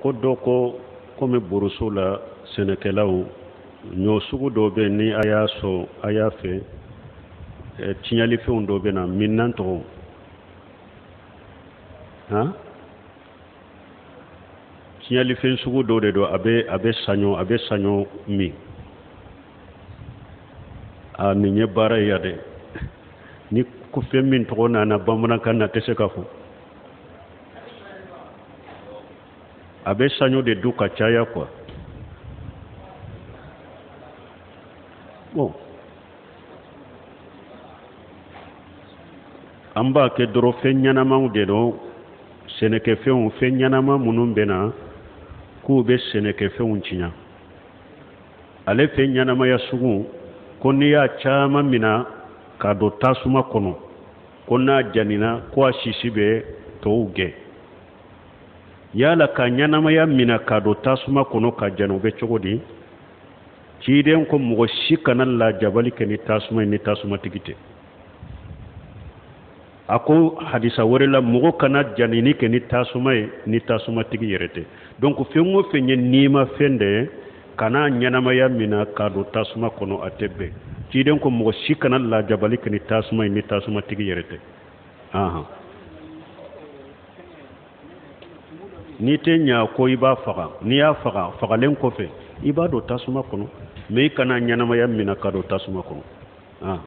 ko dɔ ko komi buruso la sɛnɛkɛlaw ɲɔ sugu dɔ bɛ ni a y'a sɔn a y'a fɛ tiɲɛlifɛnw dɔ bɛ na minnan tɔgɔ tiɲɛlifɛn sugu dɔ de don a bɛ saɲɔ min nin ye baara ye yan dɛ ni ko fɛn min tɔgɔ nana bamanankan na tɛ se ka fɔ a bɛ saɲɔ de dun ka caya quoi bon an b'a kɛ dɔrɔn fɛn ɲɛnamaw de don sɛnɛkɛfɛnw fɛn ɲɛnama minnu bɛ na k'u bɛ sɛnɛkɛfɛnw tiɲɛ ale fɛn ɲɛnamaya sugu ko n'i y'a caman minɛ k'a don tasuma kɔnɔ ko n'a janina ko a sisi bɛ tɔw gɛn yala ka ɲɛnamaya minɛ k'a don tasuma kɔnɔ ka jani o bɛ cogo di ciden ko mɔgɔ si kana lajabali kɛ ni tasuma ye ni tasumatigi tɛ a ko hadisa wɛrɛ la mɔgɔ kana janini kɛ ni tasuma ye ni tasumatigi yɛrɛ tɛ donc fɛn o fɛn ye nima fɛn de ye kana ɲɛnamaya minɛ k'a don tasuma kɔnɔ a tɛ bɛn ciden ko mɔgɔ si kana lajabali kɛ ni tasuma ye ni tasumatigi yɛrɛ tɛ n'i tɛ ɲa ko i b'a faga n'i y'a faga fagalen kɔfɛ i b'a don tasuma kɔnɔ mais i kana ɲɛnamaya minɛ k'a don tasuma kɔnɔ